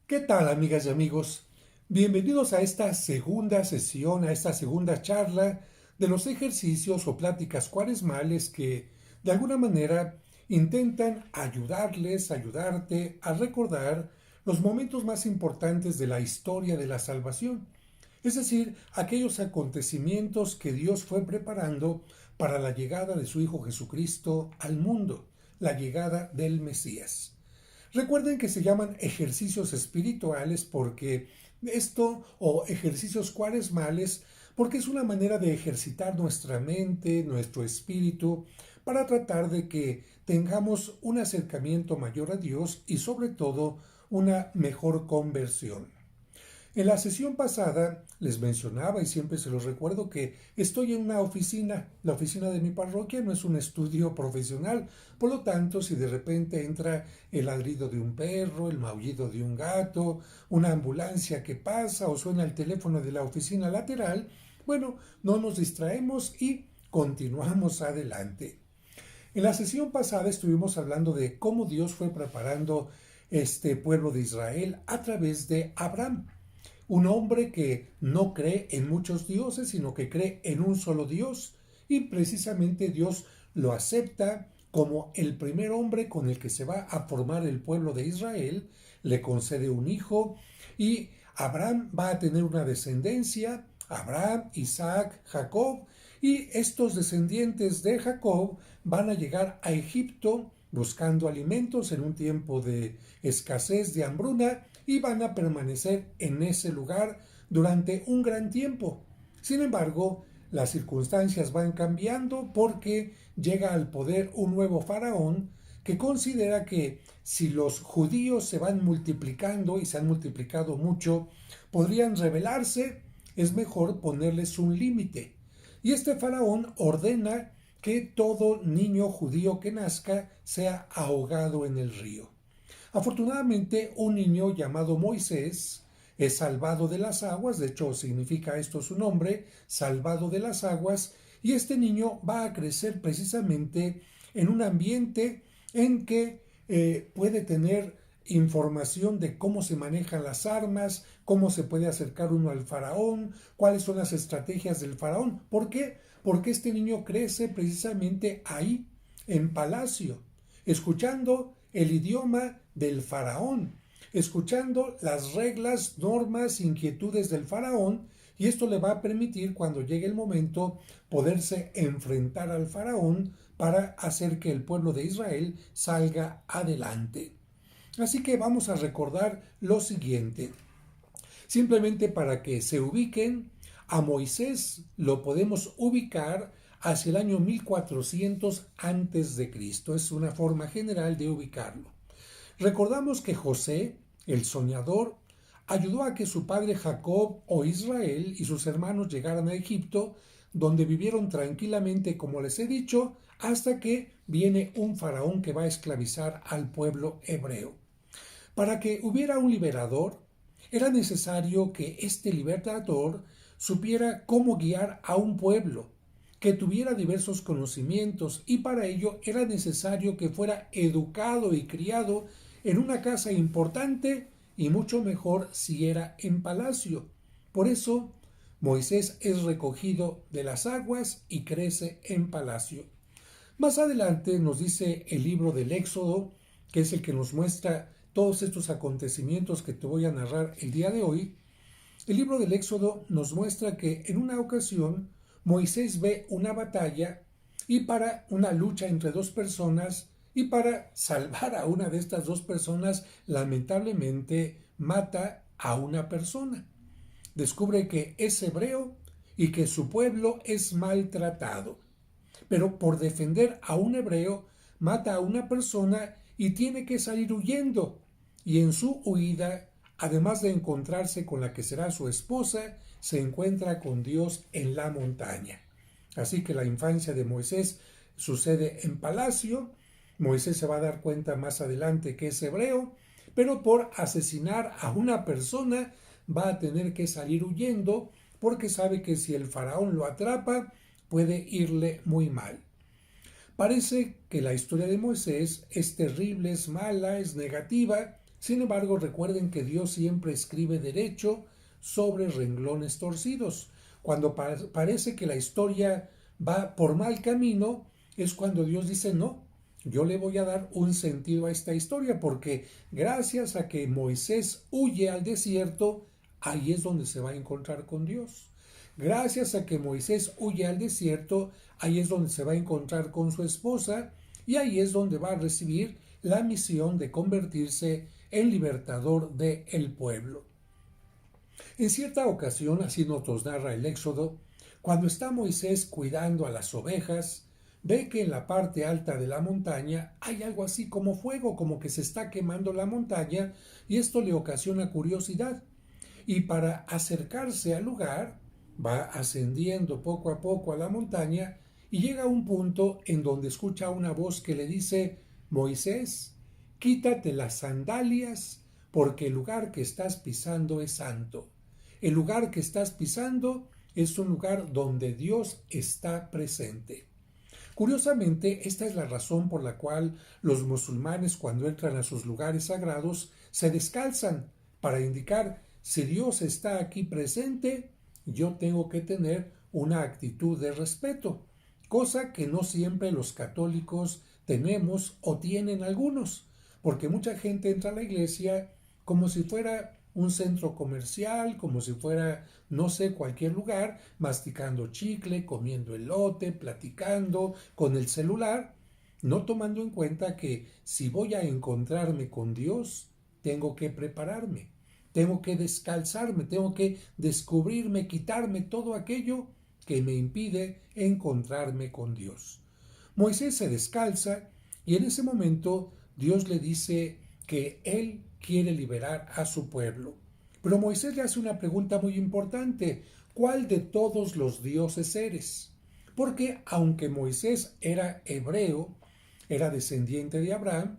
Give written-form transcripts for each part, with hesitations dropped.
¿Qué tal, amigas y amigos? Bienvenidos a esta segunda sesión, a esta segunda charla de los ejercicios o pláticas cuaresmales que, de alguna manera, intentan ayudarte a recordar los momentos más importantes de la historia de la salvación, es decir, aquellos acontecimientos que Dios fue preparando para la llegada de su Hijo Jesucristo al mundo, la llegada del Mesías. Recuerden que se llaman ejercicios espirituales porque o ejercicios cuaresmales, porque es una manera de ejercitar nuestra mente, nuestro espíritu, para tratar de que tengamos un acercamiento mayor a Dios y sobre todo una mejor conversión. En la sesión pasada les mencionaba y siempre se los recuerdo que estoy en una oficina. La oficina de mi parroquia no es un estudio profesional, por lo tanto, si de repente entra el ladrido de un perro, el maullido de un gato, una ambulancia que pasa o suena el teléfono de la oficina lateral, bueno, no nos distraemos y continuamos adelante. En la sesión pasada estuvimos hablando de cómo Dios fue preparando este pueblo de Israel a través de Abraham, un hombre que no cree en muchos dioses, sino que cree en un solo Dios, y precisamente Dios lo acepta como el primer hombre con el que se va a formar el pueblo de Israel, le concede un hijo y Abraham va a tener una descendencia, Abraham, Isaac, Jacob, y estos descendientes de Jacob van a llegar a Egipto buscando alimentos en un tiempo de escasez, de hambruna, y van a permanecer en ese lugar durante un gran tiempo. Sin embargo, las circunstancias van cambiando porque llega al poder un nuevo faraón que considera que si los judíos se van multiplicando y se han multiplicado mucho, podrían rebelarse, es mejor ponerles un límite. Y este faraón ordena que todo niño judío que nazca sea ahogado en el río. Afortunadamente, un niño llamado Moisés es salvado de las aguas, de hecho significa esto su nombre, salvado de las aguas, y este niño va a crecer precisamente en un ambiente en que puede tener información de cómo se manejan las armas, cómo se puede acercar uno al faraón, cuáles son las estrategias del faraón. ¿Por qué? Porque este niño crece precisamente ahí, en palacio, escuchando el idioma del faraón, escuchando las reglas, normas, inquietudes del faraón, y esto le va a permitir, cuando llegue el momento, poderse enfrentar al faraón para hacer que el pueblo de Israel salga adelante. Así que vamos a recordar lo siguiente. Simplemente para que se ubiquen, a Moisés lo podemos ubicar hacia el año 1400 antes de Cristo. Es una forma general de ubicarlo. Recordamos que José, el soñador, ayudó a que su padre Jacob o Israel y sus hermanos llegaran a Egipto, donde vivieron tranquilamente, como les he dicho, hasta que viene un faraón que va a esclavizar al pueblo hebreo. Para que hubiera un liberador, era necesario que este libertador supiera cómo guiar a un pueblo, que tuviera diversos conocimientos, y para ello era necesario que fuera educado y criado en una casa importante y mucho mejor si era en palacio. Por eso Moisés es recogido de las aguas y crece en palacio. Más adelante nos dice el libro del Éxodo, que es el que nos muestra todos estos acontecimientos que te voy a narrar el día de hoy. El libro del Éxodo nos muestra que en una ocasión Moisés ve una batalla y para una lucha entre dos personas, y para salvar a una de estas dos personas, lamentablemente mata a una persona. Descubre que es hebreo y que su pueblo es maltratado. Pero por defender a un hebreo, mata a una persona y tiene que salir huyendo. Y en su huida, además de encontrarse con la que será su esposa, se encuentra con Dios en la montaña. Así que la infancia de Moisés sucede en palacio. Moisés se va a dar cuenta más adelante que es hebreo, pero por asesinar a una persona va a tener que salir huyendo porque sabe que si el faraón lo atrapa puede irle muy mal. Parece que la historia de Moisés es terrible, es mala, es negativa, Sin embargo, recuerden que Dios siempre escribe derecho sobre renglones torcidos. Cuando parece que la historia va por mal camino, es cuando Dios dice no. Yo le voy a dar un sentido a esta historia porque gracias a que Moisés huye al desierto, ahí es donde se va a encontrar con Dios. Gracias a que Moisés huye al desierto, ahí es donde se va a encontrar con su esposa y ahí es donde va a recibir la misión de convertirse en libertador del pueblo. En cierta ocasión, así nos narra el Éxodo, cuando está Moisés cuidando a las ovejas, ve que en la parte alta de la montaña hay algo así como fuego, como que se está quemando la montaña, y esto le ocasiona curiosidad. Y para acercarse al lugar, va ascendiendo poco a poco a la montaña y llega a un punto en donde escucha una voz que le dice: Moisés, quítate las sandalias porque el lugar que estás pisando es santo. El lugar que estás pisando es un lugar donde Dios está presente. Curiosamente, esta es la razón por la cual los musulmanes, cuando entran a sus lugares sagrados, se descalzan para indicar: si Dios está aquí presente, yo tengo que tener una actitud de respeto, cosa que no siempre los católicos tenemos o tienen algunos, porque mucha gente entra a la iglesia como si fuera un centro comercial, como si fuera, no sé, cualquier lugar, masticando chicle, comiendo elote, platicando con el celular, no tomando en cuenta que si voy a encontrarme con Dios, tengo que prepararme, tengo que descalzarme, tengo que descubrirme, quitarme todo aquello que me impide encontrarme con Dios. Moisés se descalza y en ese momento Dios le dice que él quiere liberar a su pueblo. Pero Moisés le hace una pregunta muy importante: ¿cuál de todos los dioses eres? Porque aunque Moisés era hebreo, era descendiente de Abraham,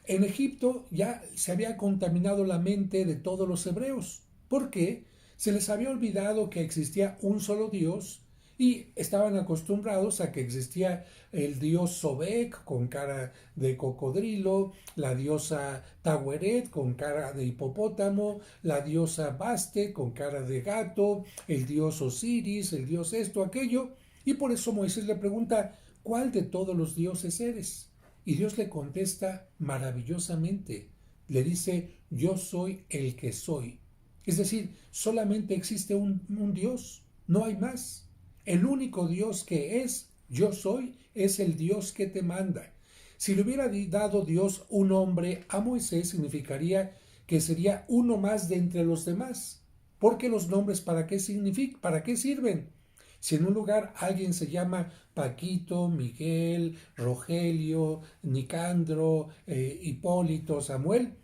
en Egipto ya se había contaminado la mente de todos los hebreos. ¿Por qué? Se les había olvidado que existía un solo Dios y estaban acostumbrados a que existía el dios Sobek con cara de cocodrilo, la diosa Taweret con cara de hipopótamo, la diosa Baste con cara de gato, el dios Osiris, el dios esto, aquello. Y por eso Moisés le pregunta: ¿cuál de todos los dioses eres? Y Dios le contesta maravillosamente. Le dice: yo soy el que soy. Es decir, solamente existe un Dios, no hay más. El único Dios que es yo soy es el Dios que te manda. Si le hubiera dado Dios un nombre a Moisés, significaría que sería uno más de entre los demás. Porque los nombres, ¿para qué sirven? Si en un lugar alguien se llama Paquito, Miguel, Rogelio, Nicandro, Hipólito, Samuel,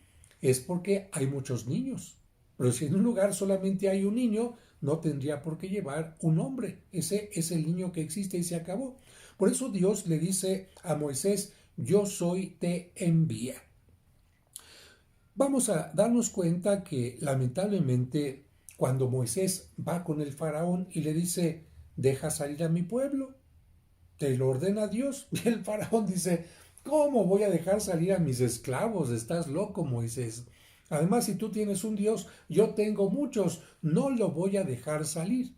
es porque hay muchos niños. Pero si en un lugar solamente hay un niño, no tendría por qué llevar un nombre. Ese es el niño que existe y se acabó. Por eso Dios le dice a Moisés: yo soy, te envía. Vamos a darnos cuenta que lamentablemente cuando Moisés va con el faraón y le dice: deja salir a mi pueblo, te lo ordena Dios, y el faraón dice: ¿cómo voy a dejar salir a mis esclavos? Estás loco, Moisés. Además, si tú tienes un Dios, yo tengo muchos, no lo voy a dejar salir.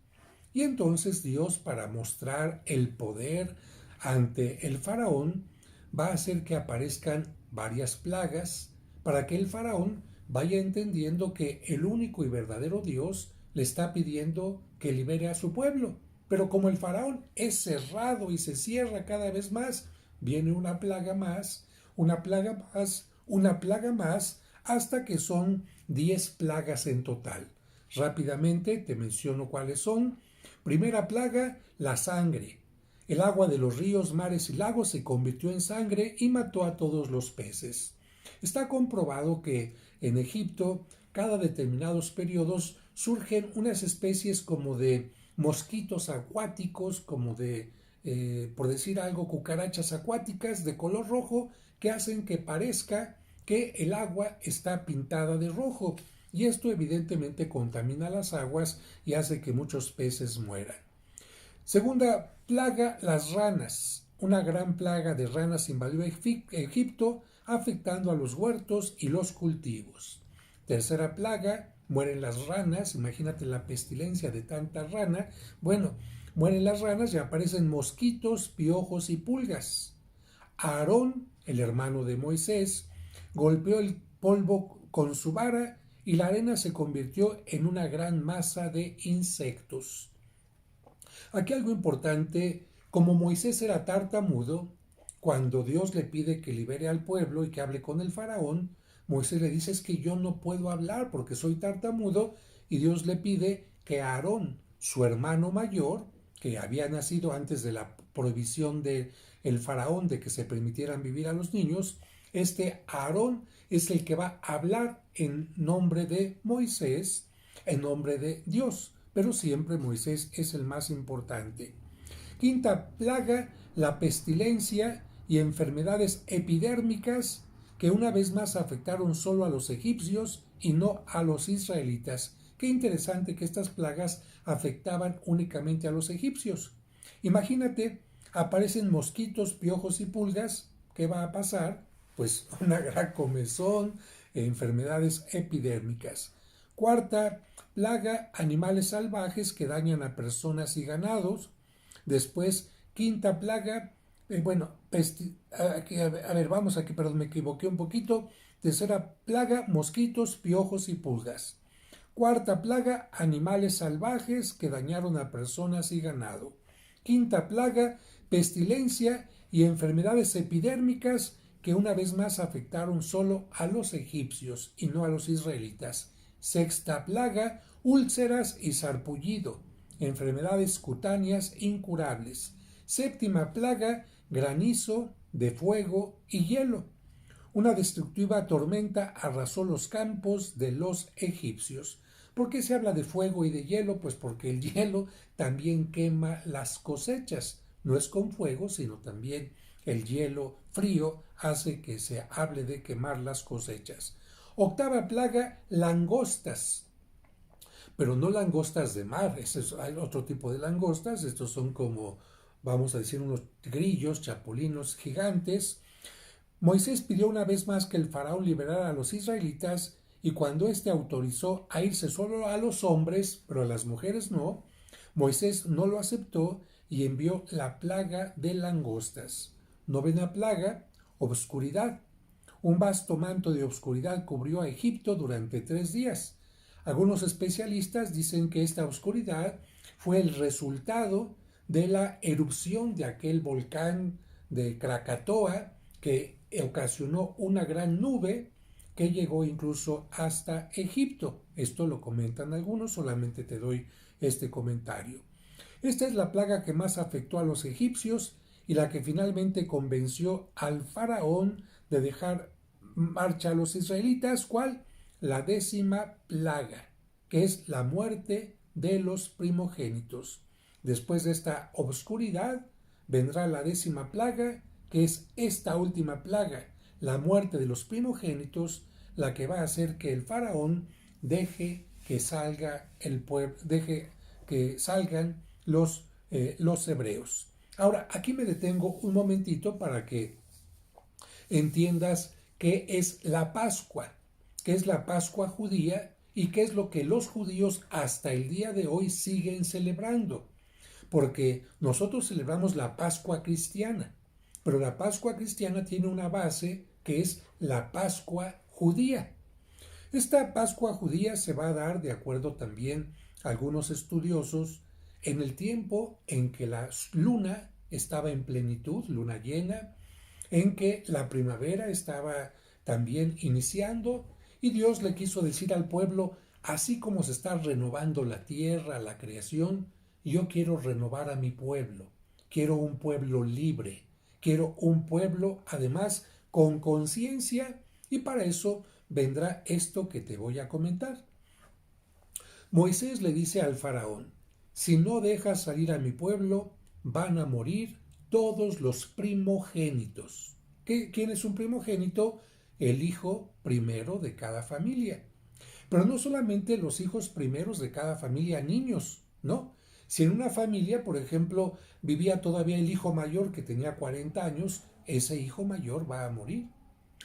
Y entonces Dios, para mostrar el poder ante el faraón, va a hacer que aparezcan varias plagas para que el faraón vaya entendiendo que el único y verdadero Dios le está pidiendo que libere a su pueblo. Pero como el faraón es cerrado y se cierra cada vez más, viene una plaga más, una plaga más, una plaga más, hasta que son 10 plagas en total. Rápidamente te menciono cuáles son. Primera plaga, la sangre. El agua de los ríos, mares y lagos se convirtió en sangre y mató a todos los peces. Está comprobado que en Egipto, cada determinados periodos, surgen unas especies como de mosquitos acuáticos, como de, por decir algo, cucarachas acuáticas de color rojo, que hacen que parezca que el agua está pintada de rojo. Y esto evidentemente contamina las aguas y hace que muchos peces mueran. Segunda plaga, las ranas. Una gran plaga de ranas invadió Egipto, afectando a los huertos y los cultivos. Tercera plaga, mueren las ranas. Imagínate la pestilencia de tanta rana. Bueno, mueren las ranas y aparecen mosquitos, piojos y pulgas. Aarón, el hermano de Moisés, golpeó el polvo con su vara y la arena se convirtió en una gran masa de insectos. Aquí algo importante, como Moisés era tartamudo, cuando Dios le pide que libere al pueblo y que hable con el faraón, Moisés le dice: es que yo no puedo hablar porque soy tartamudo, y Dios le pide que Aarón, su hermano mayor, que había nacido antes de la prohibición del faraón de que se permitieran vivir a los niños, este Aarón es el que va a hablar en nombre de Moisés, en nombre de Dios, pero siempre Moisés es el más importante. Quinta plaga, la pestilencia y enfermedades epidérmicas que una vez más afectaron solo a los egipcios y no a los israelitas. Qué interesante que estas plagas afectaban únicamente a los egipcios. Imagínate, aparecen mosquitos, piojos y pulgas. ¿Qué va a pasar? Pues una gran comezón, enfermedades epidérmicas. Cuarta plaga, animales salvajes que dañan a personas y ganados. Después, quinta plaga, vamos aquí, perdón, me equivoqué un poquito. Tercera plaga, mosquitos, piojos y pulgas. Cuarta plaga, animales salvajes que dañaron a personas y ganado. Quinta plaga, pestilencia y enfermedades epidérmicas que una vez más afectaron solo a los egipcios y no a los israelitas. Sexta plaga, úlceras y sarpullido, enfermedades cutáneas incurables. Séptima plaga, granizo de fuego y hielo. Una destructiva tormenta arrasó los campos de los egipcios. ¿Por qué se habla de fuego y de hielo? Pues porque el hielo también quema las cosechas. No es con fuego, sino también el hielo frío hace que se hable de quemar las cosechas. Octava plaga, langostas. Pero no langostas de mar, hay otro tipo de langostas. Estos son como, vamos a decir, unos grillos, chapulinos gigantes. Moisés pidió una vez más que el faraón liberara a los israelitas, y cuando éste autorizó a irse solo a los hombres, pero a las mujeres no, Moisés no lo aceptó y envió la plaga de langostas. Novena plaga, obscuridad. Un vasto manto de obscuridad cubrió a Egipto durante 3 días. Algunos especialistas dicen que esta oscuridad fue el resultado de la erupción de aquel volcán de Krakatoa que ocasionó una gran nube que llegó incluso hasta Egipto. Esto lo comentan algunos, solamente te doy este comentario. Esta es la plaga que más afectó a los egipcios y la que finalmente convenció al faraón de dejar marcha a los israelitas. ¿Cuál? La 10ª plaga, que es la muerte de los primogénitos. Después de esta obscuridad vendrá la 10ª plaga, que es esta última plaga, la muerte de los primogénitos, la que va a hacer que el faraón deje que salga el pueblo, deje que salgan los hebreos. Ahora, aquí me detengo un momentito para que entiendas qué es la Pascua, qué es la Pascua judía y qué es lo que los judíos hasta el día de hoy siguen celebrando. Porque nosotros celebramos la Pascua cristiana, pero la Pascua cristiana tiene una base que es la Pascua judía. Esta Pascua judía se va a dar, de acuerdo también a algunos estudiosos, en el tiempo en que la luna estaba en plenitud, luna llena, en que la primavera estaba también iniciando, y Dios le quiso decir al pueblo: así como se está renovando la tierra, la creación, yo quiero renovar a mi pueblo. Quiero un pueblo libre, quiero un pueblo además con conciencia, y para eso vendrá esto que te voy a comentar. Moisés le dice al faraón: si no dejas salir a mi pueblo, van a morir todos los primogénitos. ¿Quién es un primogénito? El hijo primero de cada familia. Pero no solamente los hijos primeros de cada familia, niños, ¿no? Si en una familia, por ejemplo, vivía todavía el hijo mayor que tenía 40 años, ese hijo mayor va a morir.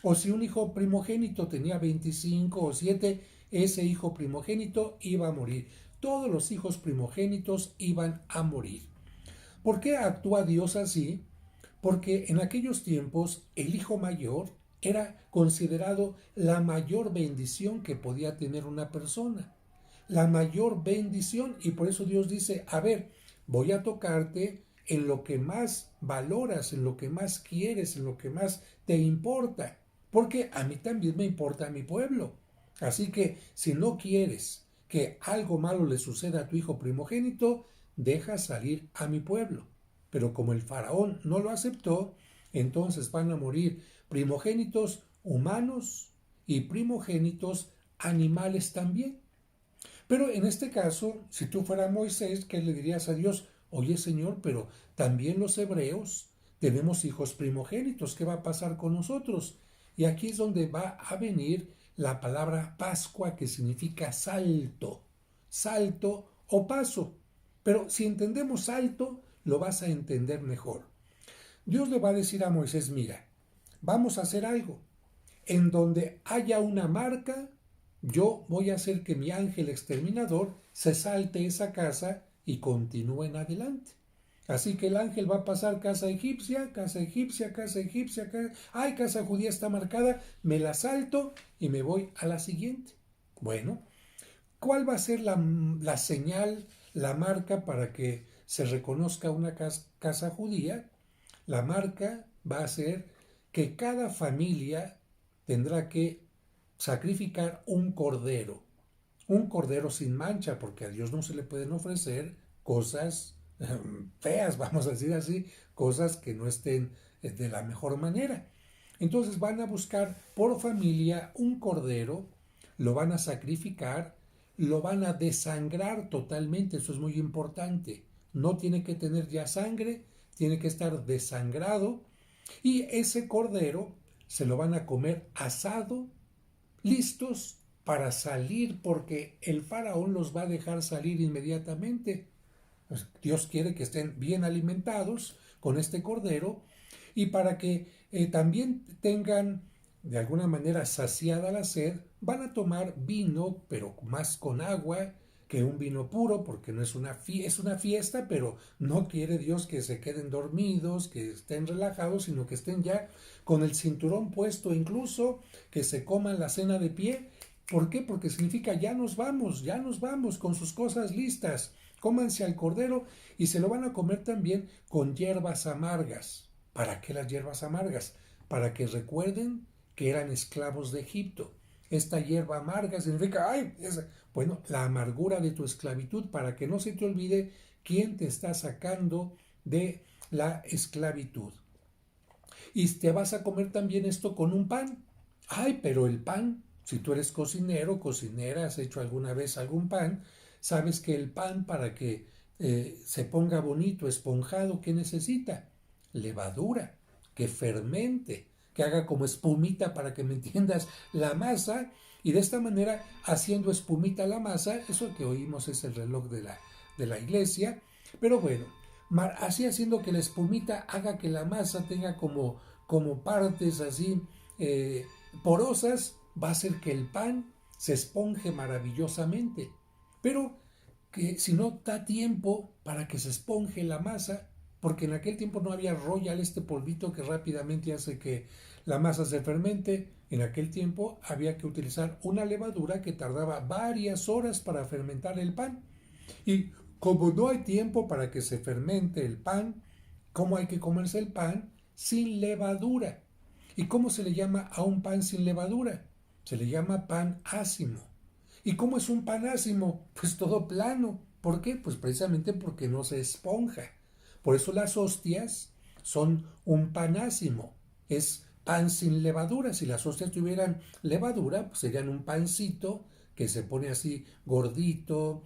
O si un hijo primogénito tenía 25 o 7, ese hijo primogénito iba a morir. Todos los hijos primogénitos iban a morir. ¿Por qué actúa Dios así? Porque en aquellos tiempos el hijo mayor era considerado la mayor bendición que podía tener una persona. La mayor bendición, y por eso Dios dice, a ver, voy a tocarte en lo que más valoras, en lo que más quieres, en lo que más te importa, porque a mí también me importa mi pueblo. Así que si no quieres que algo malo le suceda a tu hijo primogénito, deja salir a mi pueblo. Pero como el faraón no lo aceptó, entonces van a morir primogénitos humanos y primogénitos animales también. Pero en este caso, si tú fueras Moisés, ¿qué le dirías a Dios? Oye Señor, pero también los hebreos tenemos hijos primogénitos, ¿qué va a pasar con nosotros? Y aquí es donde va a venir la palabra Pascua, que significa salto, salto o paso. Pero si entendemos salto, lo vas a entender mejor. Dios le va a decir a Moisés, mira, vamos a hacer algo. En donde haya una marca, yo voy a hacer que mi ángel exterminador se salte esa casa y continúe en adelante. Así que el ángel va a pasar casa egipcia, casa egipcia, casa egipcia, ay, casa judía está marcada, me la salto y me voy a la siguiente. Bueno, ¿cuál va a ser la señal, la marca para que se reconozca una casa judía? La marca va a ser que cada familia tendrá que sacrificar un cordero sin mancha, porque a Dios no se le pueden ofrecer cosas feas, vamos a decir así, cosas que no estén de la mejor manera. Entonces van a buscar por familia un cordero, lo van a sacrificar, lo van a desangrar totalmente, eso es muy importante. No tiene que tener ya sangre, tiene que estar desangrado y ese cordero se lo van a comer asado, listos para salir porque el faraón los va a dejar salir inmediatamente. Dios quiere que estén bien alimentados con este cordero y para que también tengan de alguna manera saciada la sed, van a tomar vino, pero más con agua que un vino puro, porque no es es una fiesta, pero no quiere Dios que se queden dormidos, que estén relajados, sino que estén ya con el cinturón puesto, incluso que se coman la cena de pie. ¿Por qué? Porque significa ya nos vamos con sus cosas listas. Cómanse al cordero y se lo van a comer también con hierbas amargas. ¿Para qué las hierbas amargas? Para que recuerden que eran esclavos de Egipto. Esta hierba amarga significa, bueno, la amargura de tu esclavitud, para que no se te olvide quién te está sacando de la esclavitud. Y te vas a comer también esto con un pan. Ay, pero el pan, si tú eres cocinero, cocinera, has hecho alguna vez algún pan, sabes que el pan para que se ponga bonito, esponjado, ¿qué necesita? Levadura, que fermente, que haga como espumita, para que me entiendas, la masa, y de esta manera, haciendo espumita la masa, eso que oímos es el reloj de la iglesia, pero bueno, así haciendo que la espumita haga que la masa tenga como partes así porosas, va a hacer que el pan se esponje maravillosamente. Pero que si no da tiempo para que se esponje la masa, porque en aquel tiempo no había Royal, este polvito que rápidamente hace que la masa se fermente, en aquel tiempo había que utilizar una levadura que tardaba varias horas para fermentar el pan. Y como no hay tiempo para que se fermente el pan, ¿cómo hay que comerse el pan? Sin levadura. ¿Y cómo se le llama a un pan sin levadura? Se le llama pan ácimo. ¿Y cómo es un pan ácimo? Pues todo plano. ¿Por qué? Pues precisamente porque no se esponja. Por eso las hostias son un pan ácimo. Es pan sin levadura. Si las hostias tuvieran levadura, pues serían un pancito que se pone así gordito,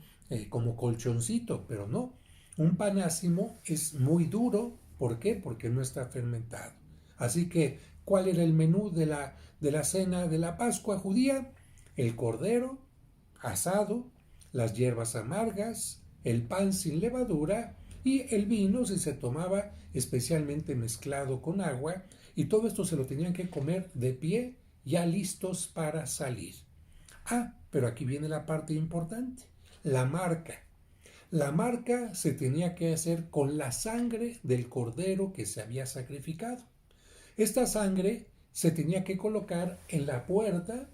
como colchoncito, pero no. Un pan ácimo es muy duro. ¿Por qué? Porque no está fermentado. Así que, ¿cuál era el menú de la cena de la Pascua judía? El cordero asado, las hierbas amargas, el pan sin levadura y el vino, si se tomaba especialmente mezclado con agua, y todo esto se lo tenían que comer de pie, ya listos para salir. Ah, pero aquí viene la parte importante, la marca. La marca se tenía que hacer con la sangre del cordero que se había sacrificado. Esta sangre se tenía que colocar en la puerta,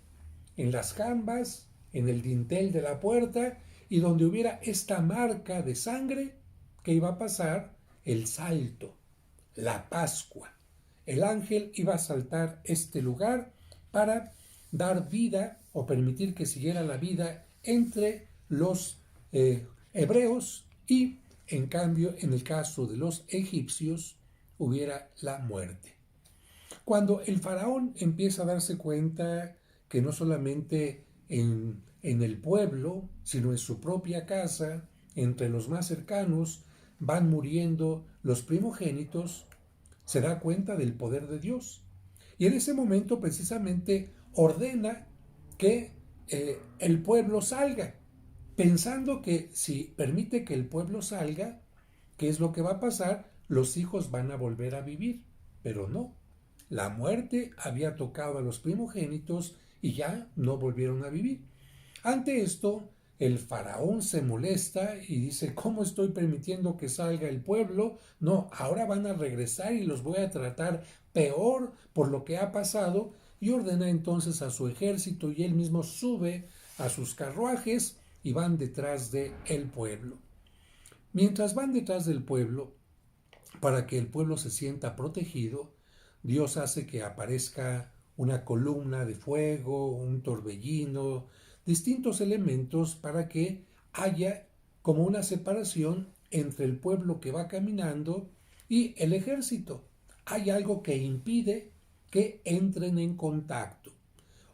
en las jambas, en el dintel de la puerta, y donde hubiera esta marca de sangre que iba a pasar el salto, la Pascua. El ángel iba a saltar este lugar para dar vida o permitir que siguiera la vida entre los hebreos y, en cambio, en el caso de los egipcios, hubiera la muerte. Cuando el faraón empieza a darse cuenta que no solamente en el pueblo, sino en su propia casa, entre los más cercanos, van muriendo los primogénitos, se da cuenta del poder de Dios. Y en ese momento precisamente ordena que el pueblo salga, pensando que si permite que el pueblo salga, ¿qué es lo que va a pasar? Los hijos van a volver a vivir, pero no. La muerte había tocado a los primogénitos y ya no volvieron a vivir. Ante esto, el faraón se molesta y dice, ¿cómo estoy permitiendo que salga el pueblo? No, ahora van a regresar y los voy a tratar peor por lo que ha pasado, y ordena entonces a su ejército y él mismo sube a sus carruajes y van detrás del pueblo. Mientras van detrás del pueblo, para que el pueblo se sienta protegido, Dios hace que aparezca una columna de fuego, un torbellino, distintos elementos para que haya como una separación entre el pueblo que va caminando y el ejército. Hay algo que impide que entren en contacto.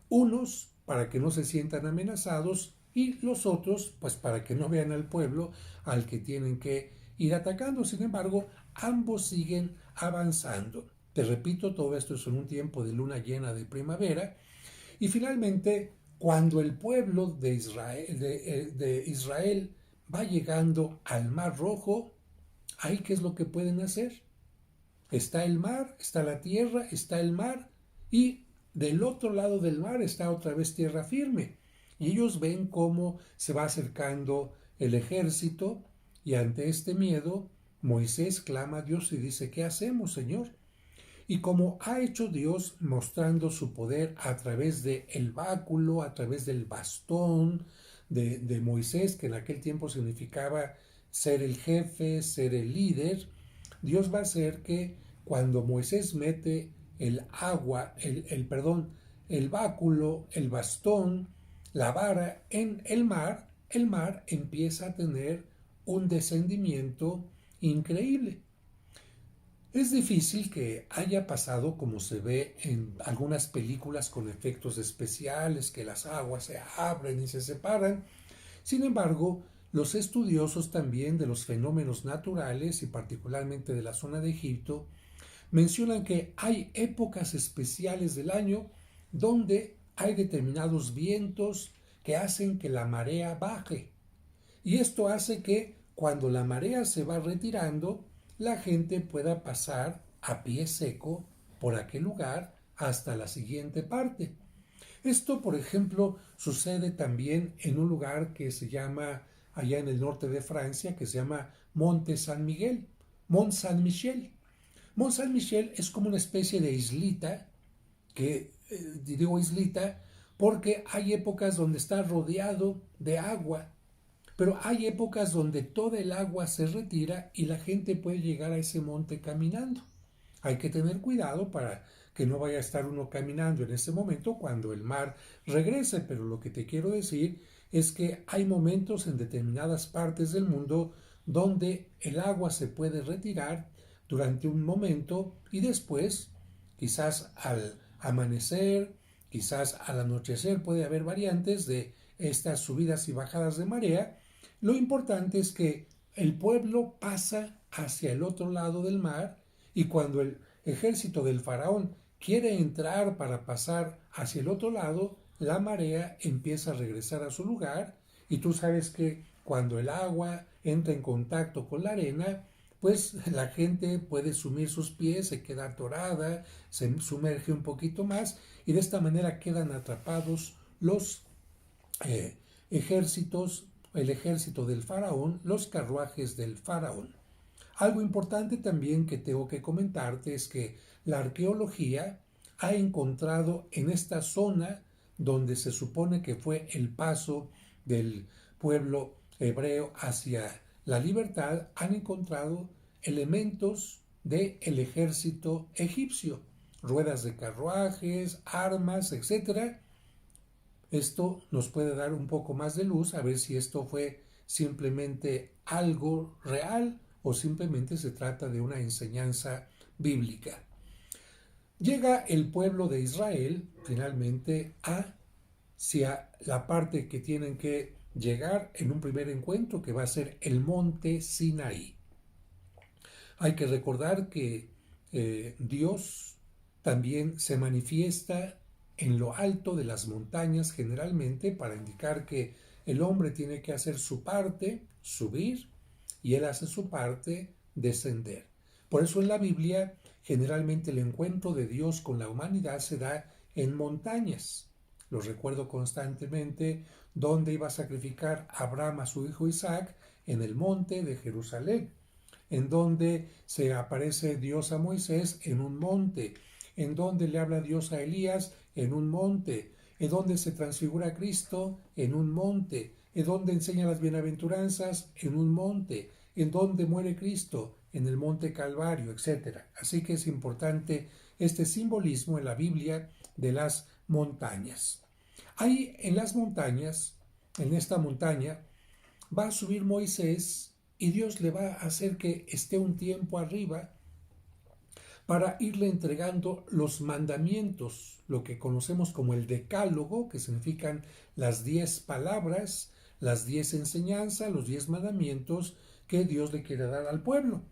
Unos para que no se sientan amenazados y los otros pues para que no vean al pueblo al que tienen que ir atacando. Sin embargo, ambos siguen avanzando. Te repito, todo esto es en un tiempo de luna llena de primavera. Y finalmente, cuando el pueblo de Israel va llegando al Mar Rojo, ¿ahí qué es lo que pueden hacer? Está el mar, está la tierra, está el mar, y del otro lado del mar está otra vez tierra firme. Y ellos ven cómo se va acercando el ejército, y ante este miedo, Moisés clama a Dios y dice, ¿qué hacemos, Señor? Y como ha hecho Dios mostrando su poder a través del báculo, a través del bastón de Moisés, que en aquel tiempo significaba ser el jefe, ser el líder, Dios va a hacer que cuando Moisés mete el agua, el báculo, el bastón, la vara en el mar empieza a tener un descendimiento increíble. Es difícil que haya pasado como se ve en algunas películas con efectos especiales, que las aguas se abren y se separan. Sin embargo, los estudiosos también de los fenómenos naturales y particularmente de la zona de Egipto mencionan que hay épocas especiales del año donde hay determinados vientos que hacen que la marea baje. Y esto hace que cuando la marea se va retirando, la gente pueda pasar a pie seco por aquel lugar hasta la siguiente parte. Esto, por ejemplo, sucede también en un lugar que se llama, allá en el norte de Francia, que se llama Monte San Miguel, Mont Saint-Michel. Mont Saint-Michel es como una especie de islita, que digo islita porque hay épocas donde está rodeado de agua, pero hay épocas donde toda el agua se retira y la gente puede llegar a ese monte caminando. Hay que tener cuidado para que no vaya a estar uno caminando en ese momento cuando el mar regrese, pero lo que te quiero decir es que hay momentos en determinadas partes del mundo donde el agua se puede retirar durante un momento y después, quizás al amanecer, quizás al anochecer, puede haber variantes de estas subidas y bajadas de marea. Lo importante es que el pueblo pasa hacia el otro lado del mar, y cuando el ejército del faraón quiere entrar para pasar hacia el otro lado, la marea empieza a regresar a su lugar, y tú sabes que cuando el agua entra en contacto con la arena, pues la gente puede sumir sus pies, se queda atorada, se sumerge un poquito más y de esta manera quedan atrapados los ejércitos, el ejército del faraón, los carruajes del faraón. Algo importante también que tengo que comentarte es que la arqueología ha encontrado en esta zona donde se supone que fue el paso del pueblo hebreo hacia la libertad, han encontrado elementos del ejército egipcio, ruedas de carruajes, armas, etc. Esto nos puede dar un poco más de luz a ver si esto fue simplemente algo real o simplemente se trata de una enseñanza bíblica. Llega el pueblo de Israel finalmente hacia la parte que tienen que llegar en un primer encuentro, que va a ser el monte Sinaí. Hay que recordar que Dios también se manifiesta en lo alto de las montañas generalmente para indicar que el hombre tiene que hacer su parte, subir, y él hace su parte, descender. Por eso en la Biblia generalmente el encuentro de Dios con la humanidad se da en montañas. Lo recuerdo constantemente donde iba a sacrificar Abraham a su hijo Isaac, en el monte de Jerusalén, en donde se aparece Dios a Moisés en un monte, en donde le habla Dios a Elías en un monte, en donde se transfigura a Cristo en un monte, en donde enseña las bienaventuranzas en un monte, en donde muere Cristo en el monte Calvario, etc. Así que es importante este simbolismo en la Biblia de las montañas. Ahí en las montañas, en esta montaña, va a subir Moisés y Dios le va a hacer que esté un tiempo arriba para irle entregando los mandamientos, lo que conocemos como el decálogo, que significan las 10 palabras, las 10 enseñanzas, los 10 mandamientos que Dios le quiere dar al pueblo.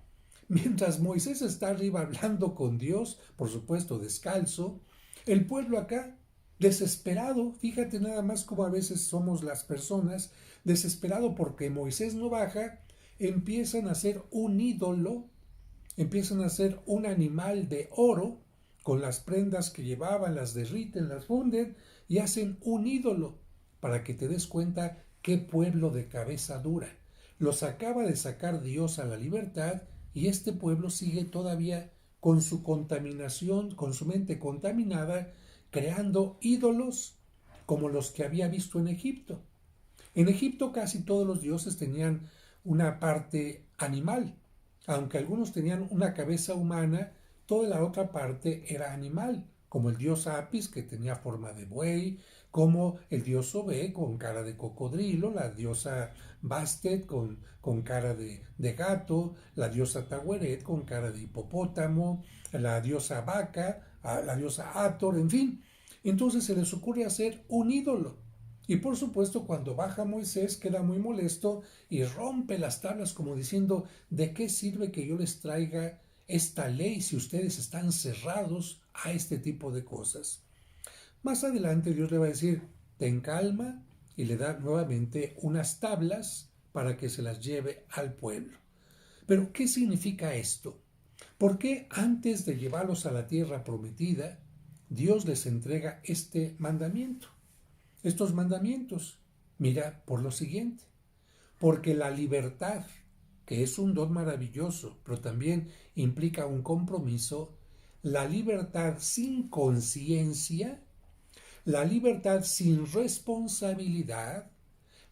Mientras Moisés está arriba hablando con Dios, por supuesto descalzo, el pueblo acá, desesperado, fíjate nada más cómo a veces somos las personas, desesperado porque Moisés no baja, empiezan a hacer un ídolo, empiezan a hacer un animal de oro, con las prendas que llevaban, las derriten, las funden y hacen un ídolo, para que te des cuenta qué pueblo de cabeza dura. Los acaba de sacar Dios a la libertad y este pueblo sigue todavía con su contaminación, con su mente contaminada, creando ídolos como los que había visto en Egipto. En Egipto casi todos los dioses tenían una parte animal, aunque algunos tenían una cabeza humana, toda la otra parte era animal, como el dios Apis, que tenía forma de buey, como el dios Obé con cara de cocodrilo, la diosa Bastet con cara de gato, la diosa Tahueret con cara de hipopótamo, la diosa Vaca, la diosa Hathor, en fin. Entonces se les ocurre hacer un ídolo. Y por supuesto cuando baja Moisés queda muy molesto y rompe las tablas como diciendo, ¿de qué sirve que yo les traiga esta ley si ustedes están cerrados a este tipo de cosas? Más adelante Dios le va a decir, ten calma, y le da nuevamente unas tablas para que se las lleve al pueblo. Pero ¿qué significa esto? ¿Por qué antes de llevarlos a la tierra prometida, Dios les entrega este mandamiento? Estos mandamientos, mira, por lo siguiente, porque la libertad, que es un don maravilloso, pero también implica un compromiso, la libertad sin conciencia, la libertad sin responsabilidad,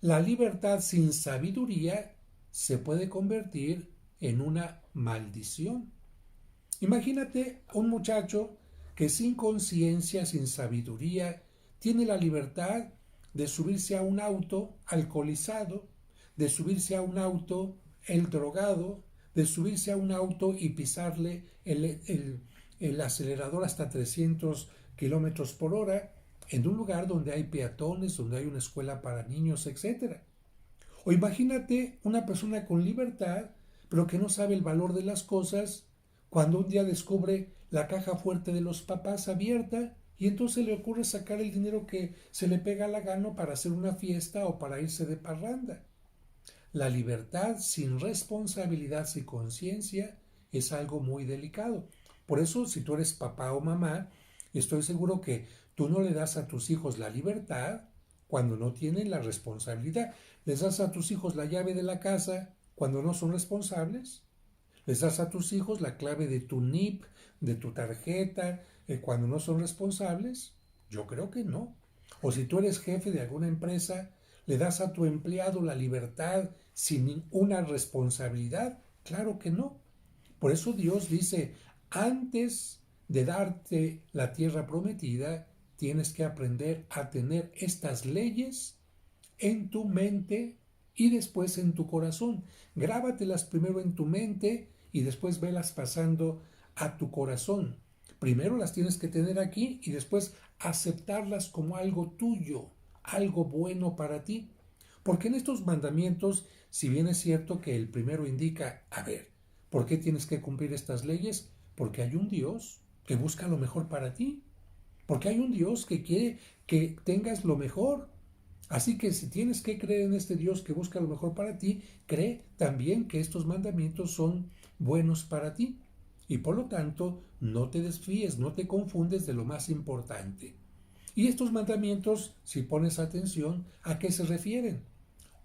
la libertad sin sabiduría, se puede convertir en una maldición. Imagínate un muchacho que sin conciencia, sin sabiduría, tiene la libertad de subirse a un auto alcoholizado, de subirse a un auto el drogado, de subirse a un auto y pisarle el acelerador hasta 300 kilómetros por hora en un lugar donde hay peatones, donde hay una escuela para niños, etc. O imagínate una persona con libertad, pero que no sabe el valor de las cosas, cuando un día descubre la caja fuerte de los papás abierta y entonces le ocurre sacar el dinero que se le pega la gana para hacer una fiesta o para irse de parranda. la libertad sin responsabilidad y conciencia es algo muy delicado. Por eso, si tú eres papá o mamá, estoy seguro que tú no le das a tus hijos la libertad cuando no tienen la responsabilidad. Les das a tus hijos la llave de la casa cuando no son responsables. Les das a tus hijos la clave de tu NIP, de tu tarjeta, cuando no son responsables. Yo creo que no. O si tú eres jefe de alguna empresa, le das a tu empleado la libertad sin ninguna responsabilidad. Claro que no. Por eso Dios dice, antes de darte la tierra prometida, tienes que aprender a tener estas leyes en tu mente y después en tu corazón. Grábatelas primero en tu mente y después velas pasando a tu corazón. Primero las tienes que tener aquí y después aceptarlas como algo tuyo, algo bueno para ti. Porque en estos mandamientos, si bien es cierto que el primero indica, a ver, ¿por qué tienes que cumplir estas leyes? Porque hay un Dios que busca lo mejor para ti. Porque hay un Dios que quiere que tengas lo mejor. Así que si tienes que creer en este Dios que busca lo mejor para ti, cree también que estos mandamientos son buenos para ti. Y por lo tanto, no te desfíes, no te confundes de lo más importante. Y estos mandamientos, si pones atención, ¿a qué se refieren?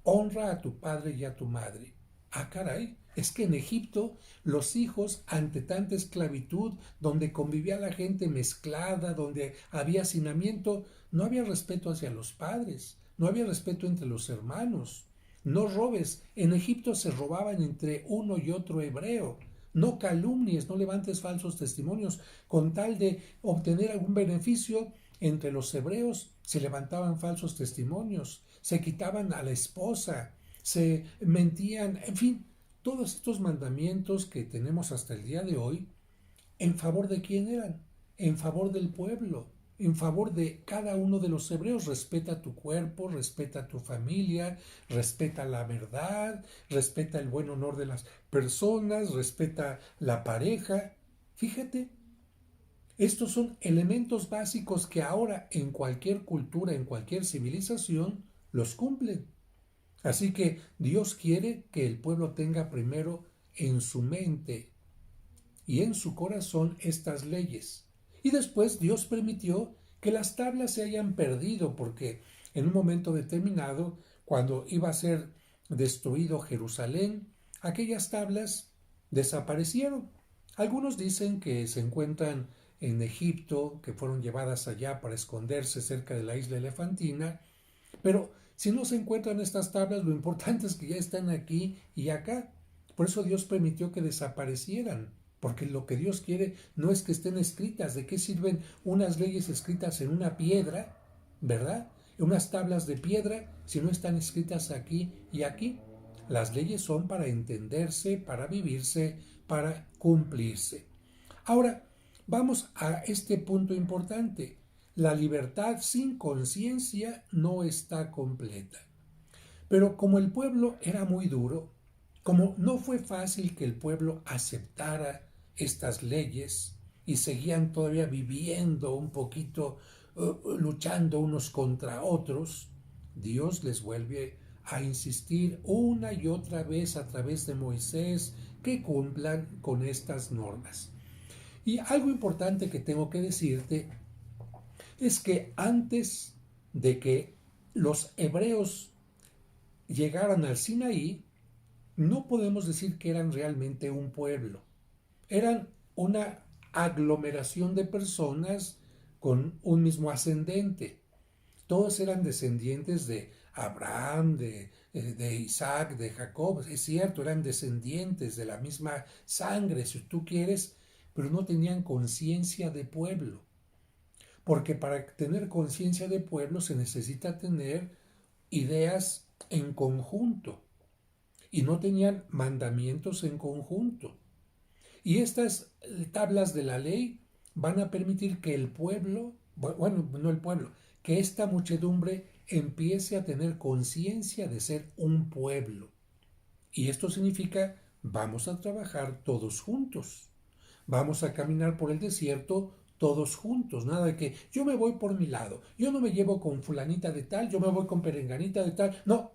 Honra a tu padre y a tu madre. Ah, caray, es que en Egipto los hijos, ante tanta esclavitud, donde convivía la gente mezclada, donde había hacinamiento, no había respeto hacia los padres, no había respeto entre los hermanos. No robes, en Egipto se robaban entre uno y otro hebreo. No calumnies, no levantes falsos testimonios, con tal de obtener algún beneficio. Entre los hebreos se levantaban falsos testimonios, se quitaban a la esposa, se mentían, en fin, todos estos mandamientos que tenemos hasta el día de hoy, ¿en favor de quién eran? En favor del pueblo, en favor de cada uno de los hebreos. Respeta tu cuerpo, respeta tu familia, respeta la verdad, respeta el buen honor de las personas, respeta la pareja. Fíjate, estos son elementos básicos que ahora en cualquier cultura, en cualquier civilización, los cumplen. Así que Dios quiere que el pueblo tenga primero en su mente y en su corazón estas leyes. Y después Dios permitió que las tablas se hayan perdido porque en un momento determinado, cuando iba a ser destruido Jerusalén, aquellas tablas desaparecieron. Algunos dicen que se encuentran en Egipto, que fueron llevadas allá para esconderse cerca de la isla Elefantina, pero si no se encuentran estas tablas, lo importante es que ya están aquí y acá. Por eso Dios permitió que desaparecieran, porque lo que Dios quiere no es que estén escritas. ¿De qué sirven unas leyes escritas en una piedra, verdad? Unas tablas de piedra, si no están escritas aquí y aquí. Las leyes son para entenderse, para vivirse, para cumplirse. Ahora, vamos a este punto importante. La libertad sin conciencia no está completa. Pero como el pueblo era muy duro, como no fue fácil que el pueblo aceptara estas leyes y seguían todavía viviendo un poquito, luchando unos contra otros, Dios les vuelve a insistir una y otra vez a través de Moisés que cumplan con estas normas. Y algo importante que tengo que decirte es que antes de que los hebreos llegaran al Sinaí, no podemos decir que eran realmente un pueblo. Eran una aglomeración de personas con un mismo ascendente. Todos eran descendientes de Abraham, de Isaac, de Jacob. Es cierto, eran descendientes de la misma sangre, si tú quieres, pero no tenían conciencia de pueblo. Porque para tener conciencia de pueblo se necesita tener ideas en conjunto. Y no tenían mandamientos en conjunto. Y estas tablas de la ley van a permitir que el pueblo, bueno, no el pueblo, que esta muchedumbre empiece a tener conciencia de ser un pueblo. Y esto significa, vamos a trabajar todos juntos. Vamos a caminar por el desierto todos juntos. Nada de que yo me voy por mi lado, yo no me llevo con fulanita de tal, yo me voy con perenganita de tal. No,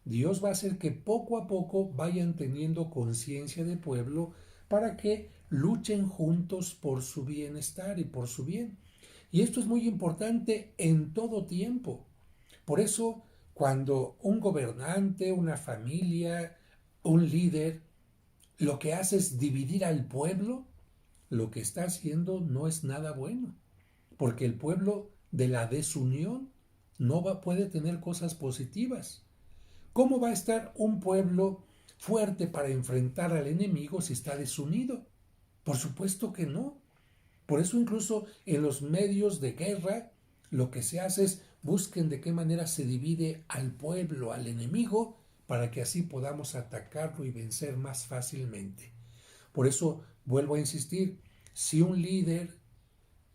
Dios va a hacer que poco a poco vayan teniendo conciencia de pueblo para que luchen juntos por su bienestar y por su bien. Y esto es muy importante en todo tiempo. Por eso, cuando un gobernante, una familia, un líder, lo que hace es dividir al pueblo, lo que está haciendo no es nada bueno, porque el pueblo de la desunión puede tener cosas positivas. ¿Cómo va a estar un pueblo fuerte para enfrentar al enemigo si está desunido? Por supuesto que no. Por eso incluso en los medios de guerra lo que se hace es busquen de qué manera se divide al pueblo, al enemigo, para que así podamos atacarlo y vencer más fácilmente. Por eso vuelvo a insistir, si un líder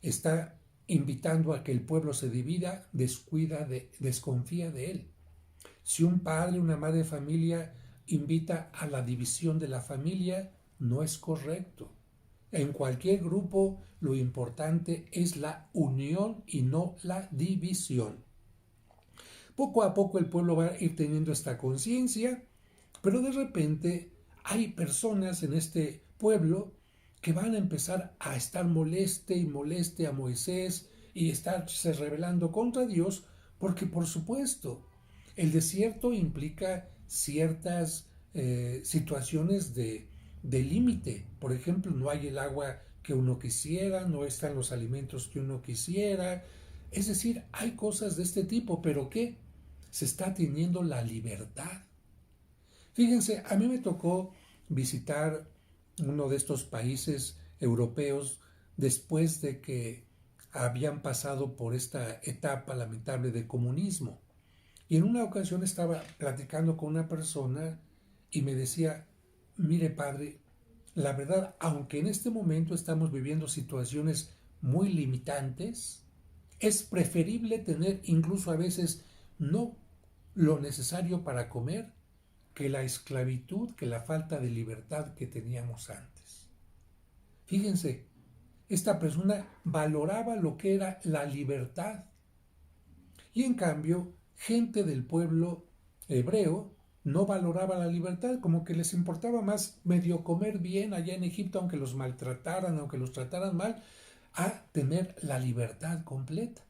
está invitando a que el pueblo se divida, desconfía de él. Si un padre, una madre de familia invita a la división de la familia, no es correcto. En cualquier grupo lo importante es la unión y no la división. Poco a poco el pueblo va a ir teniendo esta conciencia, pero de repente hay personas en este pueblo que van a empezar a estar moleste y moleste a Moisés y estarse rebelando contra Dios, porque por supuesto el desierto implica ciertas situaciones de límite. Por ejemplo, no hay el agua que uno quisiera, no están los alimentos que uno quisiera. Es decir, hay cosas de este tipo, pero ¿qué? Se está teniendo la libertad. Fíjense, a mí me tocó visitar uno de estos países europeos después de que habían pasado por esta etapa lamentable de comunismo. Y en una ocasión estaba platicando con una persona y me decía, mire padre, la verdad, aunque en este momento estamos viviendo situaciones muy limitantes, es preferible tener incluso a veces no lo necesario para comer que la esclavitud, que la falta de libertad que teníamos antes. Fíjense, esta persona valoraba lo que era la libertad. Y en cambio, gente del pueblo hebreo no valoraba la libertad, como que les importaba más medio comer bien allá en Egipto, aunque los maltrataran, aunque los trataran mal, a tener la libertad completa.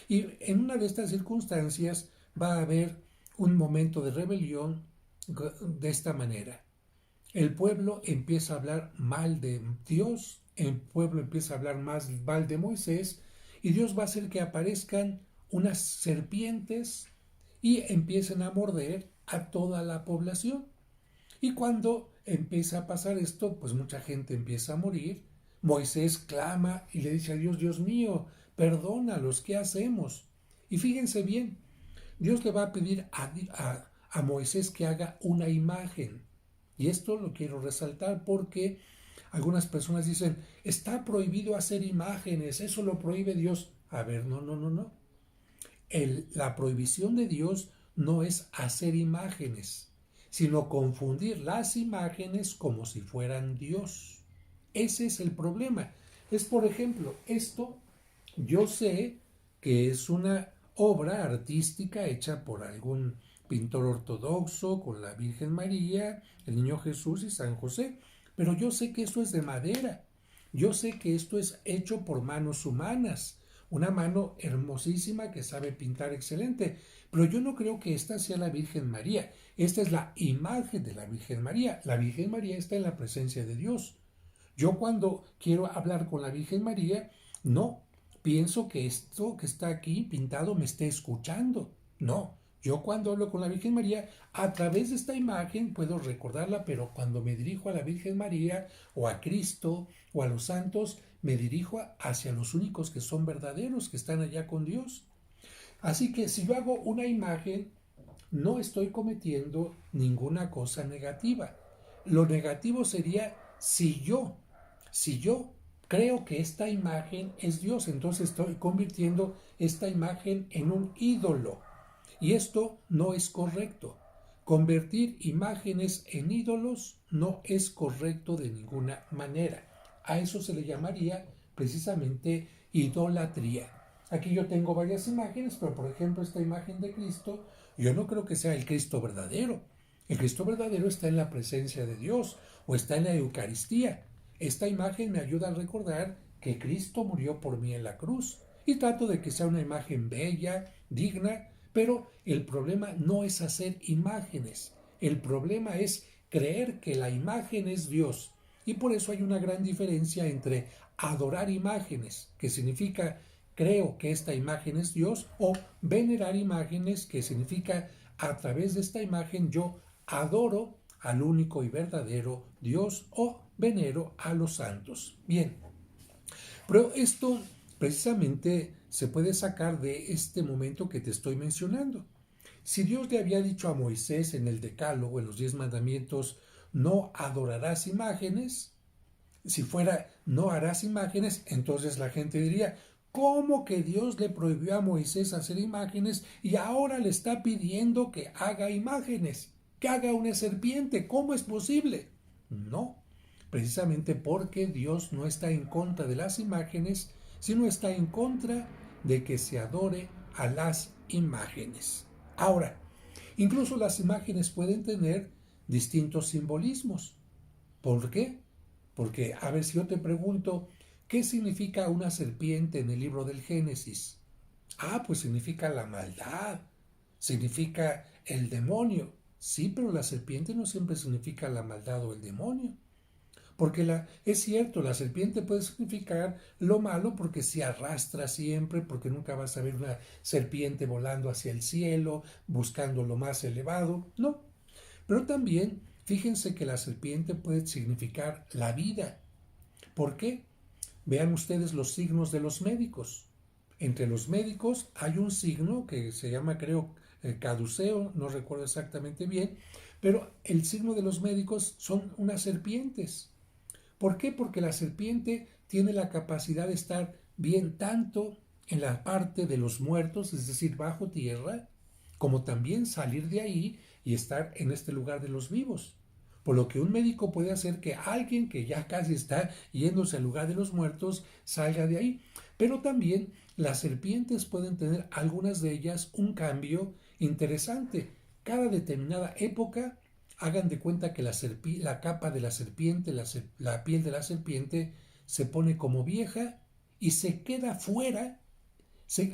Y en una de estas circunstancias va a haber un momento de rebelión de esta manera. El pueblo empieza a hablar mal de Dios, el pueblo empieza a hablar más mal de Moisés, y Dios va a hacer que aparezcan unas serpientes y empiecen a morder a toda la población. Y cuando empieza a pasar esto, pues mucha gente empieza a morir. Moisés clama y le dice a Dios, Dios mío, perdónalos, ¿qué hacemos? Y fíjense bien, Dios le va a pedir a Moisés que haga una imagen. Y esto lo quiero resaltar porque algunas personas dicen, está prohibido hacer imágenes, eso lo prohíbe Dios. A ver, no. La prohibición de Dios no es hacer imágenes, sino confundir las imágenes como si fueran Dios. Ese es el problema. Es, por ejemplo, esto yo sé que es una obra artística hecha por algún pintor ortodoxo con la Virgen María, el Niño Jesús y San José, pero yo sé que esto es de madera. Yo sé que esto es hecho por manos humanas, una mano hermosísima que sabe pintar excelente, pero yo no creo que esta sea la Virgen María. Esta es la imagen de la Virgen María. La Virgen María está en la presencia de Dios. Yo cuando quiero hablar con la Virgen María, no pienso que esto que está aquí pintado me esté escuchando. No, yo cuando hablo con la Virgen María, a través de esta imagen puedo recordarla, pero cuando me dirijo a la Virgen María o a Cristo o a los santos, me dirijo hacia los únicos que son verdaderos, que están allá con Dios. Así que si yo hago una imagen, no estoy cometiendo ninguna cosa negativa. Lo negativo sería si yo creo que esta imagen es Dios, entonces estoy convirtiendo esta imagen en un ídolo. Y esto no es correcto. Convertir imágenes en ídolos no es correcto de ninguna manera. A eso se le llamaría precisamente idolatría. Aquí yo tengo varias imágenes, pero por ejemplo esta imagen de Cristo, yo no creo que sea el Cristo verdadero. El Cristo verdadero está en la presencia de Dios o está en la Eucaristía. Esta imagen me ayuda a recordar que Cristo murió por mí en la cruz y trato de que sea una imagen bella, digna, pero el problema no es hacer imágenes. El problema es creer que la imagen es Dios. Y por eso hay una gran diferencia entre adorar imágenes, que significa creo que esta imagen es Dios, o venerar imágenes, que significa a través de esta imagen yo adoro al único y verdadero Dios o venero a los santos. Bien, pero esto precisamente se puede sacar de este momento que te estoy mencionando. Si Dios le había dicho a Moisés en el Decálogo, en los 10 mandamientos, no adorarás imágenes, si fuera no harás imágenes, entonces la gente diría, ¿cómo que Dios le prohibió a Moisés hacer imágenes y ahora le está pidiendo que haga imágenes, que haga una serpiente? ¿Cómo es posible? No, precisamente porque Dios no está en contra de las imágenes, sino está en contra de que se adore a las imágenes. Ahora, incluso las imágenes pueden tener distintos simbolismos. ¿Por qué? Porque, a ver, si yo te pregunto, ¿qué significa una serpiente en el libro del Génesis? Ah, pues significa la maldad, significa el demonio. Sí, pero la serpiente no siempre significa la maldad o el demonio. Porque es cierto, la serpiente puede significar lo malo porque se arrastra siempre, porque nunca vas a ver una serpiente volando hacia el cielo, buscando lo más elevado. No, pero también fíjense que la serpiente puede significar la vida. ¿Por qué? Vean ustedes los signos de los médicos. Entre los médicos hay un signo que se llama, creo, caduceo, no recuerdo exactamente bien, pero el signo de los médicos son unas serpientes. ¿Por qué? Porque la serpiente tiene la capacidad de estar bien tanto en la parte de los muertos, es decir, bajo tierra, como también salir de ahí y estar en este lugar de los vivos. Por lo que un médico puede hacer que alguien que ya casi está yéndose al lugar de los muertos salga de ahí. Pero también las serpientes pueden tener, algunas de ellas, un cambio interesante. Cada determinada época, hagan de cuenta que la capa de la serpiente, la piel de la serpiente, se pone como vieja y se queda fuera.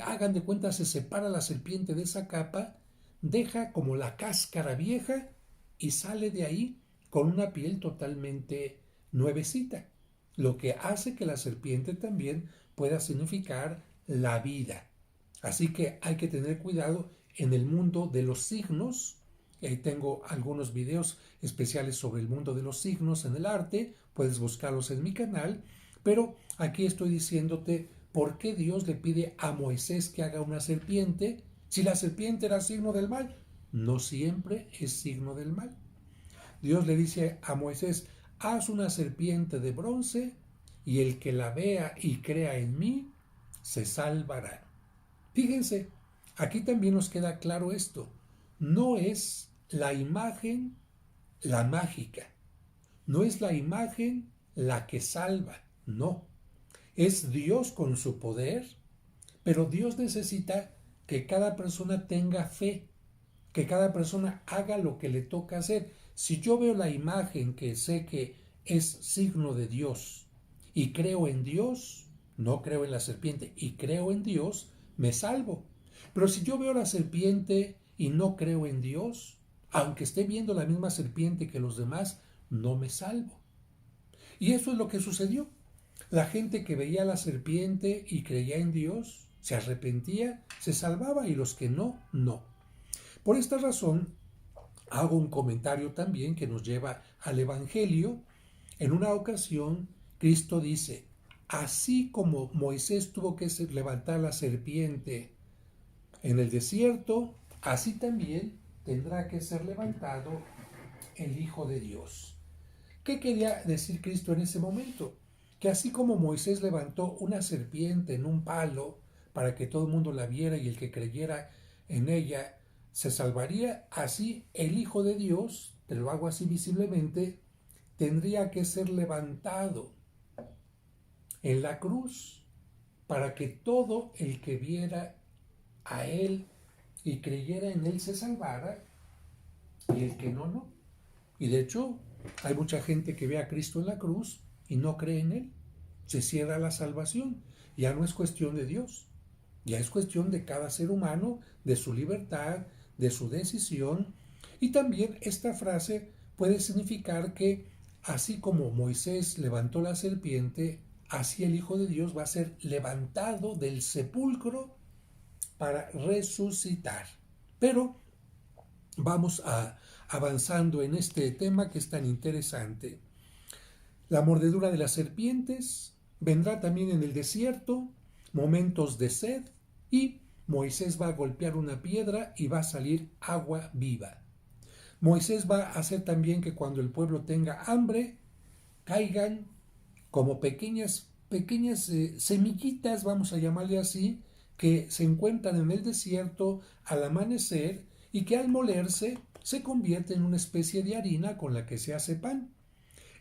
Hagan de cuenta, se separa la serpiente de esa capa, deja como la cáscara vieja y sale de ahí con una piel totalmente nuevecita, lo que hace que la serpiente también pueda significar la vida. Así que hay que tener cuidado en el mundo de los signos. Tengo algunos videos especiales sobre el mundo de los signos en el arte, puedes buscarlos en mi canal, pero aquí estoy diciéndote por qué Dios le pide a Moisés que haga una serpiente si la serpiente era signo del mal. No siempre es signo del mal. Dios le dice a Moisés, haz una serpiente de bronce y el que la vea y crea en mí, se salvará. Fíjense, aquí también nos queda claro esto. No es la imagen la mágica, no es la imagen la que salva, no. Es Dios con su poder, pero Dios necesita que cada persona tenga fe, que cada persona haga lo que le toca hacer. Si yo veo la imagen que sé que es signo de Dios y creo en Dios, no creo en la serpiente, y creo en Dios, me salvo. Pero si yo veo la serpiente y no creo en Dios, aunque esté viendo la misma serpiente que los demás, no me salvo. Y eso es lo que sucedió. La gente que veía la serpiente y creía en Dios, se arrepentía, se salvaba, y los que no, no. Por esta razón, hago un comentario también que nos lleva al Evangelio. En una ocasión, Cristo dice, así como Moisés tuvo que levantar la serpiente en el desierto, así también tendrá que ser levantado el Hijo de Dios. ¿Qué quería decir Cristo en ese momento? Que así como Moisés levantó una serpiente en un palo para que todo el mundo la viera y el que creyera en ella se salvaría, así el Hijo de Dios, te lo hago así visiblemente, tendría que ser levantado en la cruz. para que todo el que viera a él y creyera en él se salvara, y el que no, no. Y de hecho, hay mucha gente que ve a Cristo en la cruz y no cree en él. Se cierra la salvación. Ya no es cuestión de Dios. Ya es cuestión de cada ser humano, de su libertad, de su decisión. Y también esta frase puede significar que así como Moisés levantó la serpiente, así el Hijo de Dios va a ser levantado del sepulcro para resucitar. Pero vamos avanzando en este tema que es tan interesante. La mordedura de las serpientes vendrá también en el desierto, momentos de sed, y Moisés va a golpear una piedra y va a salir agua viva. Moisés va a hacer también que cuando el pueblo tenga hambre, caigan como pequeñas semillitas, vamos a llamarle así, que se encuentran en el desierto al amanecer y que al molerse se convierte en una especie de harina con la que se hace pan.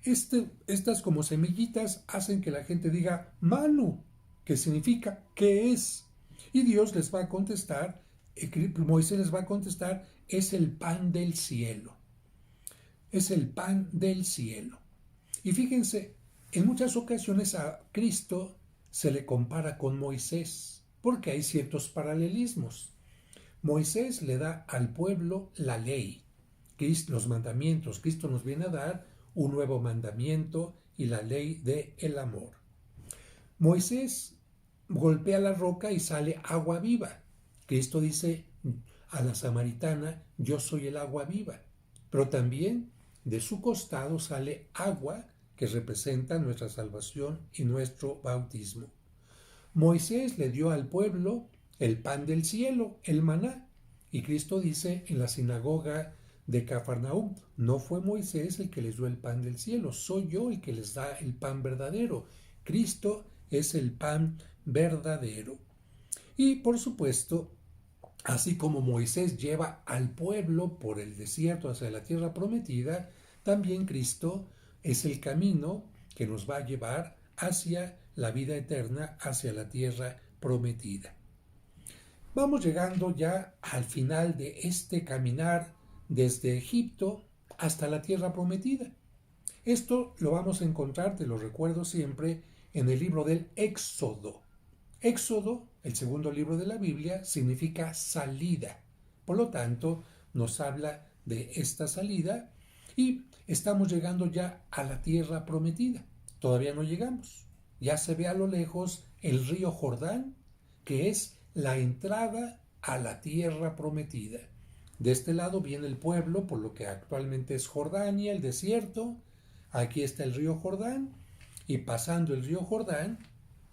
Estas como semillitas hacen que la gente diga Manu, que significa ¿qué es? Y Dios les va a contestar, Moisés les va a contestar, es el pan del cielo. Es el pan del cielo. Y fíjense, en muchas ocasiones a Cristo se le compara con Moisés, porque hay ciertos paralelismos. Moisés le da al pueblo la ley, los mandamientos. Cristo nos viene a dar un nuevo mandamiento y la ley del amor. Moisés golpea la roca y sale agua viva. Cristo dice a la samaritana, yo soy el agua viva. Pero también de su costado sale agua que representa nuestra salvación y nuestro bautismo. Moisés le dio al pueblo el pan del cielo, el maná. Y Cristo dice en la sinagoga de Cafarnaúm, no fue Moisés el que les dio el pan del cielo, soy yo el que les da el pan verdadero. Cristo es el pan verdadero. Y por supuesto, así como Moisés lleva al pueblo por el desierto hacia la tierra prometida, también Cristo es el camino que nos va a llevar hacia la vida eterna, hacia la tierra prometida. Vamos llegando ya al final de este caminar desde Egipto hasta la tierra prometida. Esto lo vamos a encontrar, te lo recuerdo siempre, en el libro del Éxodo. Éxodo, el segundo libro de la Biblia, significa salida. Por lo tanto, nos habla de esta salida y estamos llegando ya a la tierra prometida. Todavía no llegamos. Ya se ve a lo lejos el río Jordán, que es la entrada a la tierra prometida. De este lado viene el pueblo, por lo que actualmente es Jordania, el desierto. Aquí está el río Jordán y pasando el río Jordán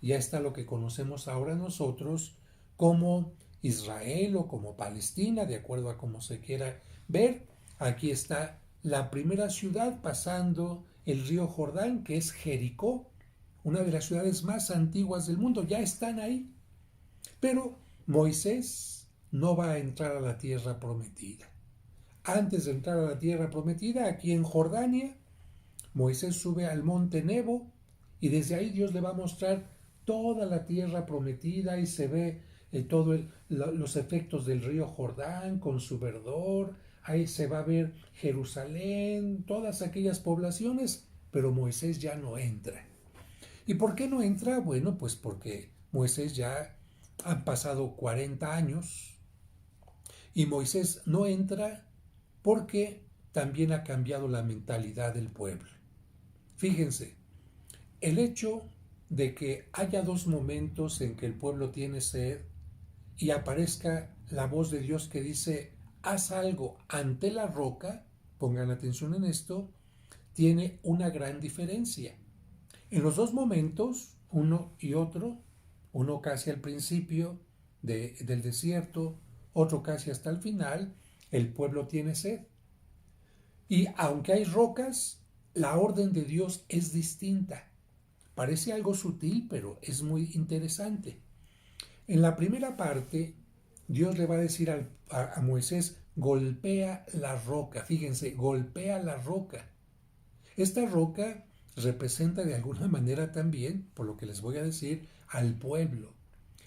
ya está lo que conocemos ahora nosotros como Israel o como Palestina, de acuerdo a cómo se quiera ver. Aquí está la primera ciudad pasando el río Jordán, que es Jericó, una de las ciudades más antiguas del mundo. Ya están ahí. Pero Moisés no va a entrar a la tierra prometida. Antes de entrar a la tierra prometida, aquí en Jordania, Moisés sube al monte Nebo y desde ahí Dios le va a mostrar toda la tierra prometida y se ve todos los efectos del río Jordán con su verdor. Ahí se va a ver Jerusalén, todas aquellas poblaciones, pero Moisés ya no entra. ¿Y por qué no entra? Bueno, pues porque Moisés ya han pasado 40 años y Moisés no entra porque también ha cambiado la mentalidad del pueblo. Fíjense, el hecho de que haya dos momentos en que el pueblo tiene sed y aparezca la voz de Dios que dice, haz algo ante la roca, pongan atención en esto, tiene una gran diferencia. En los dos momentos, uno y otro, uno casi al principio del desierto, otro casi hasta el final, el pueblo tiene sed. Y aunque hay rocas, la orden de Dios es distinta. Parece algo sutil, pero es muy interesante. En la primera parte, Dios le va a decir a Moisés, golpea la roca. Fíjense, golpea la roca. Esta roca representa de alguna manera también, por lo que les voy a decir, al pueblo.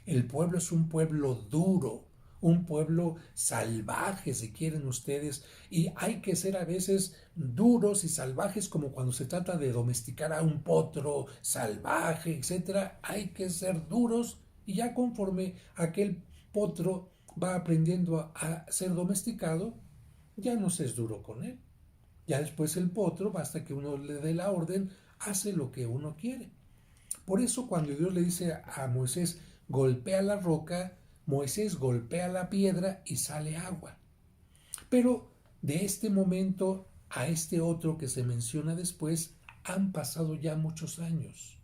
El pueblo es un pueblo duro, un pueblo salvaje, si quieren ustedes, y hay que ser a veces duros y salvajes como cuando se trata de domesticar a un potro salvaje, etcétera. Hay que ser duros y ya conforme aquel potro va aprendiendo a ser domesticado, ya no se es duro con él. Ya después el potro, basta que uno le dé la orden, hace lo que uno quiere. Por eso cuando Dios le dice a Moisés, golpea la roca, Moisés golpea la piedra y sale agua. Pero de este momento a este otro que se menciona después, han pasado ya muchos años.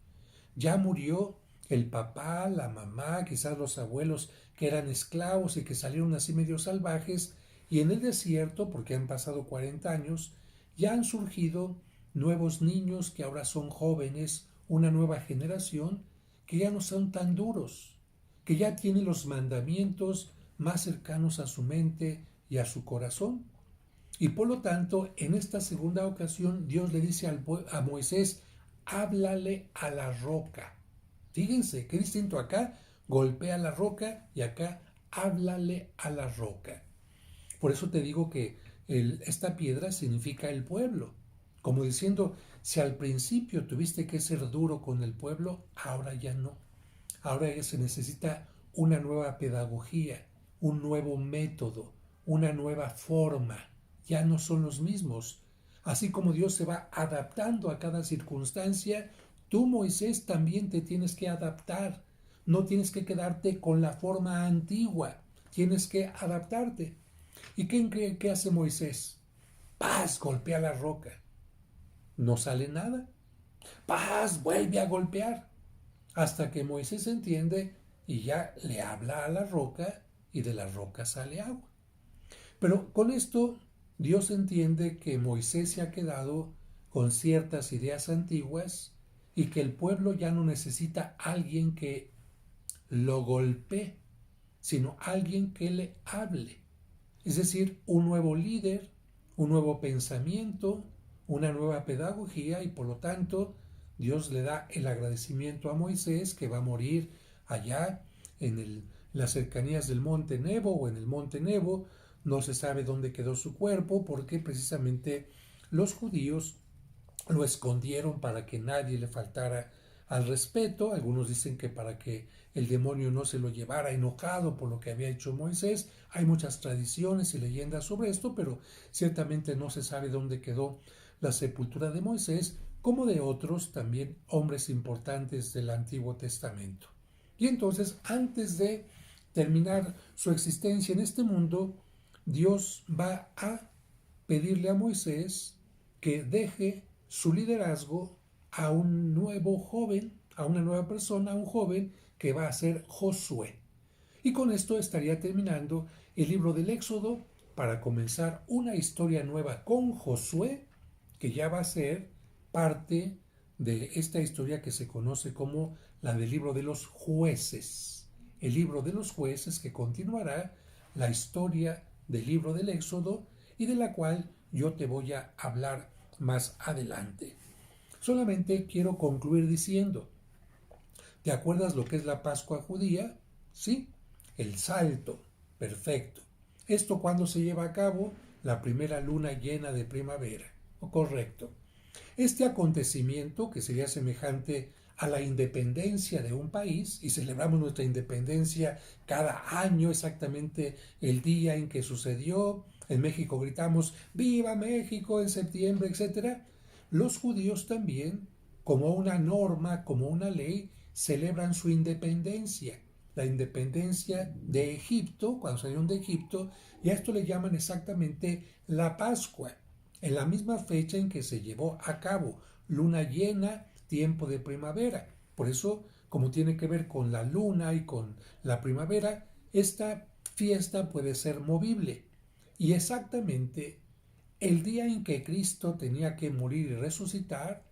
Ya murió el papá, la mamá, quizás los abuelos que eran esclavos y que salieron así medio salvajes, y en el desierto, porque han pasado 40 años, ya han surgido nuevos niños que ahora son jóvenes, una nueva generación que ya no son tan duros, que ya tienen los mandamientos más cercanos a su mente y a su corazón. Y por lo tanto, en esta segunda ocasión, Dios le dice a Moisés, háblale a la roca. Fíjense, qué distinto acá, golpea la roca y acá, háblale a la roca. Por eso te digo que esta piedra significa el pueblo. Como diciendo, si al principio tuviste que ser duro con el pueblo, ahora ya no. Ahora ya se necesita una nueva pedagogía, un nuevo método, una nueva forma. Ya no son los mismos. Así como Dios se va adaptando a cada circunstancia, tú, Moisés, también te tienes que adaptar. No tienes que quedarte con la forma antigua. Tienes que adaptarte. ¿Y quién cree que hace Moisés? Paz, golpea la roca. No sale nada. Paz, vuelve a golpear. Hasta que Moisés entiende y ya le habla a la roca y de la roca sale agua. Pero con esto Dios entiende que Moisés se ha quedado con ciertas ideas antiguas y que el pueblo ya no necesita a alguien que lo golpee, sino alguien que le hable. Es decir, un nuevo líder, un nuevo pensamiento, una nueva pedagogía y por lo tanto Dios le da el agradecimiento a Moisés que va a morir allá en las cercanías del monte Nebo o en el monte Nebo. No se sabe dónde quedó su cuerpo porque precisamente los judíos lo escondieron para que nadie le faltara al respeto. Algunos dicen que para que el demonio no se lo llevara enojado por lo que había hecho Moisés. Hay muchas tradiciones y leyendas sobre esto, pero ciertamente no se sabe dónde quedó la sepultura de Moisés, como de otros también hombres importantes del Antiguo Testamento. Y entonces, antes de terminar su existencia en este mundo, Dios va a pedirle a Moisés que deje su liderazgo a un nuevo joven, a una nueva persona, a un joven que va a ser Josué. Y con esto estaría terminando el libro del Éxodo para comenzar una historia nueva con Josué, que ya va a ser parte de esta historia que se conoce como la del libro de los jueces. El libro de los jueces que continuará la historia del libro del Éxodo y de la cual yo te voy a hablar más adelante. Solamente quiero concluir diciendo, ¿te acuerdas lo que es la Pascua judía? Sí, el salto, perfecto. ¿Esto cuándo se lleva a cabo? La primera luna llena de primavera, correcto. Este acontecimiento, que sería semejante a la independencia de un país, y celebramos nuestra independencia cada año exactamente el día en que sucedió, en México gritamos ¡Viva México! En septiembre, etc. Los judíos también, como una norma, como una ley, celebran su independencia, la independencia de Egipto, cuando salieron de Egipto, y a esto le llaman exactamente la Pascua, en la misma fecha en que se llevó a cabo, luna llena, tiempo de primavera. Por eso, como tiene que ver con la luna y con la primavera, esta fiesta puede ser movible. Y exactamente el día en que Cristo tenía que morir y resucitar,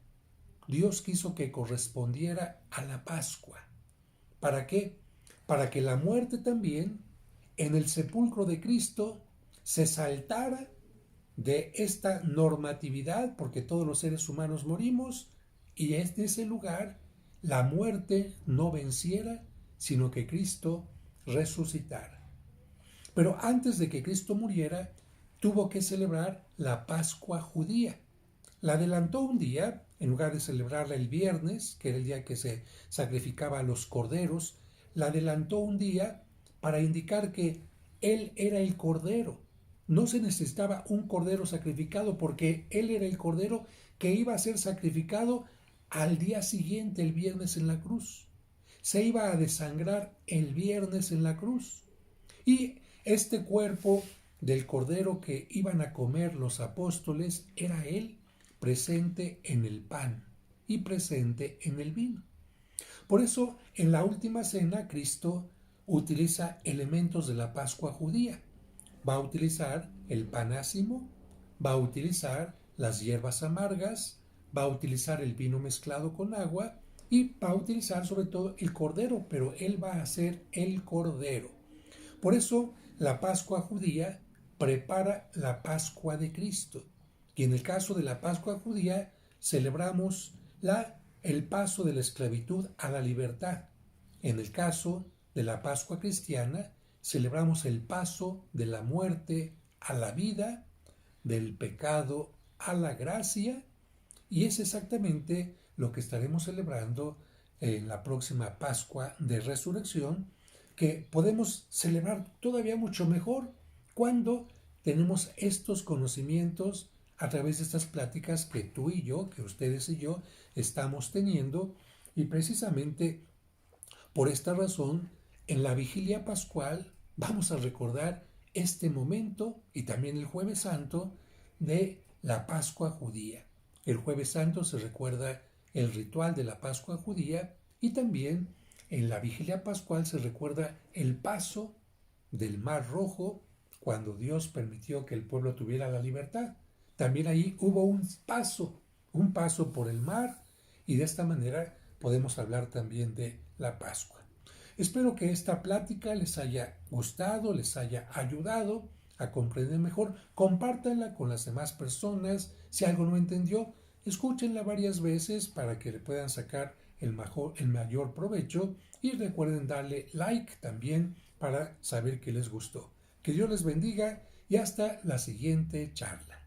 Dios quiso que correspondiera a la Pascua. ¿Para qué? Para que la muerte también, en el sepulcro de Cristo, se saltara de esta normatividad, porque todos los seres humanos morimos, y en ese lugar la muerte no venciera, sino que Cristo resucitara. Pero antes de que Cristo muriera, tuvo que celebrar la Pascua judía. La adelantó un día, en lugar de celebrarla el viernes, que era el día que se sacrificaba a los corderos, la adelantó un día para indicar que Él era el cordero. No se necesitaba un cordero sacrificado porque Él era el cordero que iba a ser sacrificado al día siguiente, el viernes en la cruz. Se iba a desangrar el viernes en la cruz. Y este cuerpo del cordero que iban a comer los apóstoles era Él presente en el pan y presente en el vino. Por eso, en la última cena, Cristo utiliza elementos de la Pascua judía. Va a utilizar el pan ácimo, va a utilizar las hierbas amargas, va a utilizar el vino mezclado con agua y va a utilizar sobre todo el cordero, pero Él va a ser el cordero. Por eso, la Pascua judía prepara la Pascua de Cristo. Y en el caso de la Pascua judía, celebramos el paso de la esclavitud a la libertad. En el caso de la Pascua cristiana, celebramos el paso de la muerte a la vida, del pecado a la gracia, y es exactamente lo que estaremos celebrando en la próxima Pascua de Resurrección, que podemos celebrar todavía mucho mejor cuando tenemos estos conocimientos a través de estas pláticas que tú y yo, que ustedes y yo estamos teniendo, y precisamente por esta razón, en la vigilia pascual vamos a recordar este momento y también el Jueves Santo de la Pascua judía. El Jueves Santo se recuerda el ritual de la Pascua judía y también en la vigilia pascual se recuerda el paso del Mar Rojo cuando Dios permitió que el pueblo tuviera la libertad. También ahí hubo un paso por el mar, y de esta manera podemos hablar también de la Pascua. Espero que esta plática les haya gustado, les haya ayudado a comprender mejor. Compártanla con las demás personas. Si algo no entendió, escúchenla varias veces para que le puedan sacar el mayor provecho, y recuerden darle like también para saber que les gustó. Que Dios les bendiga y hasta la siguiente charla.